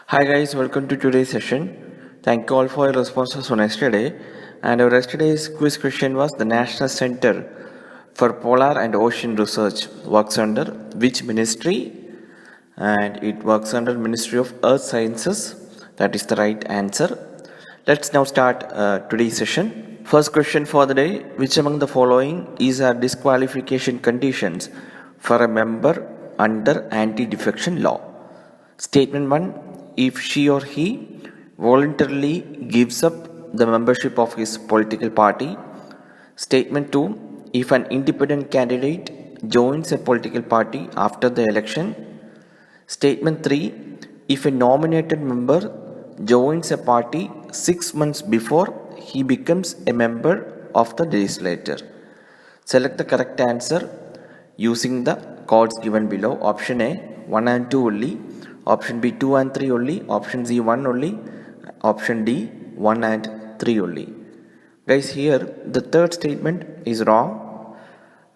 Hi guys, welcome to today's session. Thank you all for your responses on yesterday. And our yesterday's quiz question was the National Center for Polar and Ocean Research works under which ministry? And it works under Ministry of Earth Sciences. That is the right answer. Let's now start today's session. First question for the day: which among the following is a disqualification conditions for a member under anti-defection law? Statement 1: if she or he voluntarily gives up the membership of his political party. Statement 2: if an independent candidate joins a political party after the election. Statement 3: if a nominated member joins a party 6 months before he becomes a member of the legislature. Select the correct answer using the codes given below. Option A 1 and 2 only, option B 2 and 3 only, option C 1 only, option D 1 and 3 only. Guys, here the third statement is wrong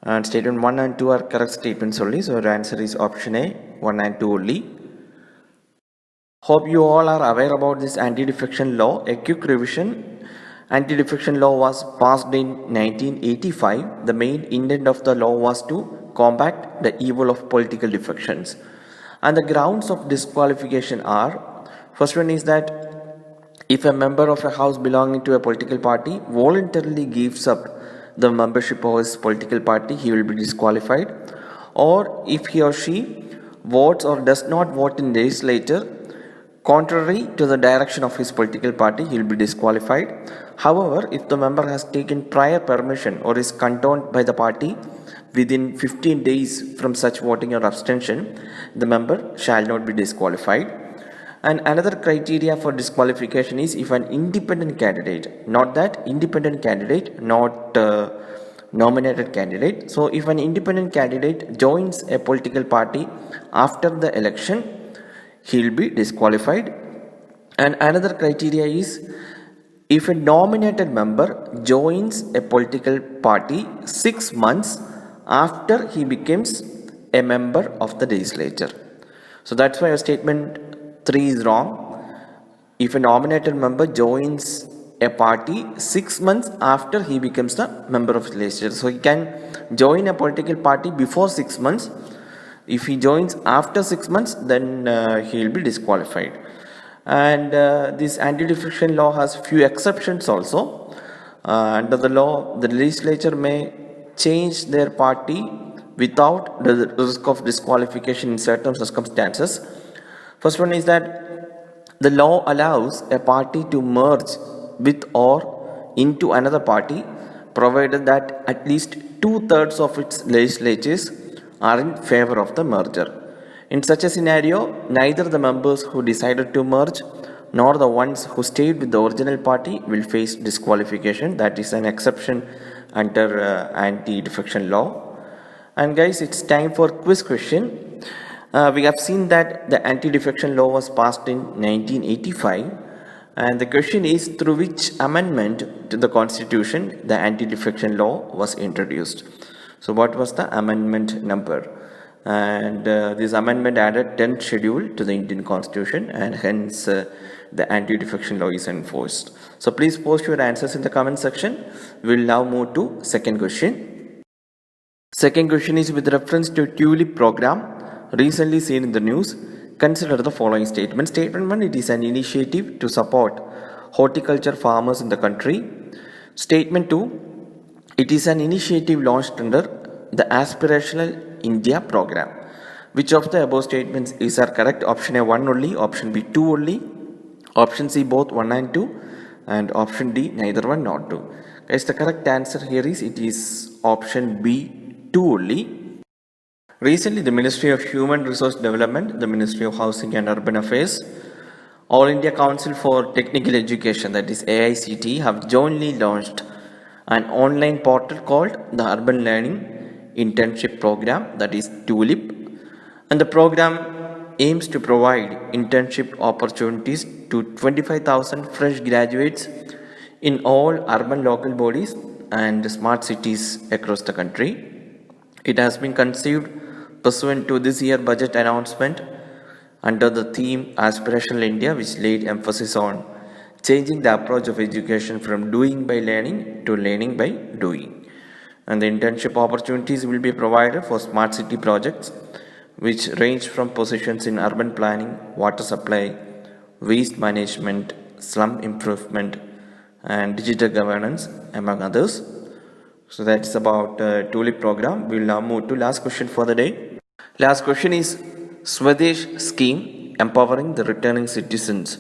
and statement 1 and 2 are correct statements only, so the answer is option A 1 and 2 only. Hope you all are aware about this anti-defection law. A quick revision: anti-defection law was passed in 1985. The main intent of the law was to combat the evil of political defections. And the grounds of disqualification are: first one is that if a member of a house belonging to a political party voluntarily gives up the membership of his political party, he will be disqualified. Or if he or she votes or does not vote in legislature contrary to the direction of his political party, he will be disqualified. However, if the member has taken prior permission or is condoned by the party within 15 days from such voting or abstention, the member shall not be disqualified. And another criteria for disqualification is if an independent candidate, not that independent candidate, not nominated candidate. So if an independent candidate joins a political party after the election, he will be disqualified. And another criteria is if a nominated member joins a political party 6 months after he becomes a member of the legislature. So that's why your statement 3 is wrong. If a nominated member joins a party 6 months after he becomes the member of the legislature, so he can join a political party before 6 months. If he joins after 6 months, then he will be disqualified. And this anti-defection law has few exceptions also. Under the law, the legislature may change their party without the risk of disqualification in certain circumstances. First one is that the law allows a party to merge with or into another party provided that at least 2/3 of its legislatures are in favor of the merger. In such a scenario, neither the members who decided to merge nor the ones who stayed with the original party will face disqualification. That is an exception under anti-defection law. And guys, it's time for quiz question. We have seen that the anti-defection law was passed in 1985, and the question is through which amendment to the constitution the anti-defection law was introduced. So what was the amendment number? And this amendment added 10th schedule to the Indian constitution, and hence the anti-defection law is enforced. So please post your answers in the comment section. We will now move to second question. Second question is with reference to TULIP program recently seen in the news. Consider the following statement. Statement 1: it is an initiative to support horticulture farmers in the country. Statement 2: it is an initiative launched under the Aspirational India program. Which of the above statements is our correct? Option A 1 only, option B 2 only, option C both 1 and 2, and option D neither 1 nor 2. Guys, the correct answer here is it is option B 2 only. Recently, the Ministry of Human Resource Development, the Ministry of Housing and Urban Affairs, All India Council for Technical Education, that is AICT, have jointly launched an online portal called the Urban Learning Internship Program, that is TULIP. And the program aims to provide internship opportunities to 25,000 fresh graduates in all urban local bodies and smart cities across the country. It has been conceived pursuant to this year budget announcement under the theme Aspirational India, which laid emphasis on changing the approach of education from doing by learning to learning by doing. And the internship opportunities will be provided for smart city projects, which range from positions in urban planning, water supply, waste management, slum improvement, and digital governance, among others. So that's about TULIP program. We'll now move to last question for the day. Last question is Swadesh scheme empowering the returning citizens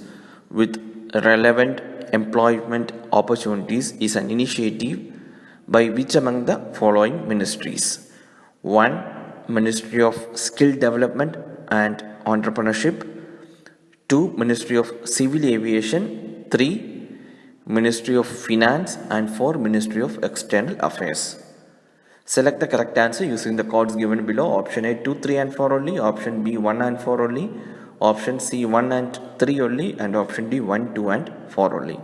with relevant employment opportunities is an initiative by which among the following ministries? 1. Ministry of Skill Development and Entrepreneurship. 2. Ministry of Civil Aviation. 3. Ministry of Finance. And 4. Ministry of External Affairs. Select the correct answer using the codes given below. Option A 2, 3 and 4 only. Option B 1 and 4 only. Option C 1 and 3 only. And option D 1, 2 and 4 only.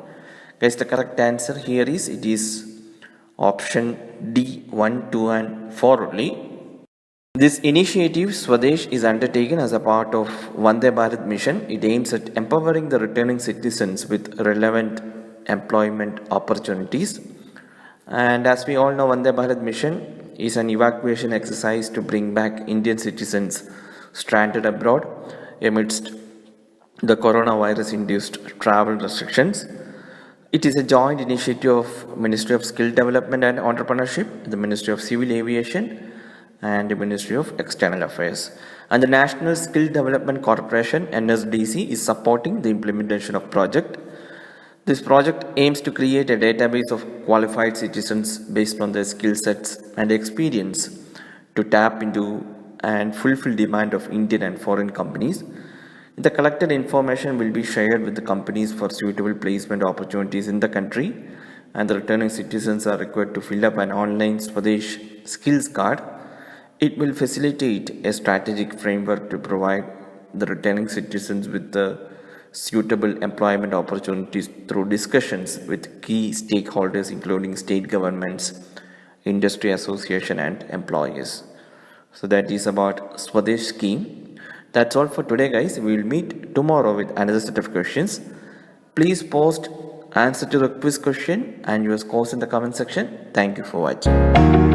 Guys, the correct answer here is option D 1, 2 and 4 only. This initiative Swadesh is undertaken as a part of Vande Bharat mission. It aims at empowering the returning citizens with relevant employment opportunities. And as we all know, Vande Bharat mission is an evacuation exercise to bring back Indian citizens stranded abroad amidst the coronavirus induced travel restrictions. It is a joint initiative of Ministry of Skill Development and Entrepreneurship, the Ministry of Civil Aviation, and the Ministry of External Affairs. And the National Skill Development Corporation, NSDC, is supporting the implementation of project. This project aims to create a database of qualified citizens based on their skill sets and experience to tap into and fulfill demand of Indian and foreign companies. The collected information will be shared with the companies for suitable placement opportunities in the country, and the returning citizens are required to fill up an online Swadesh skills card. It will facilitate a strategic framework to provide the returning citizens with the suitable employment opportunities through discussions with key stakeholders including state governments, industry association and employers. So that is about Swadesh scheme. That's all for today, guys. We will meet tomorrow with another set of questions. Please post answer to the quiz question and your scores in the comment section. Thank you for watching.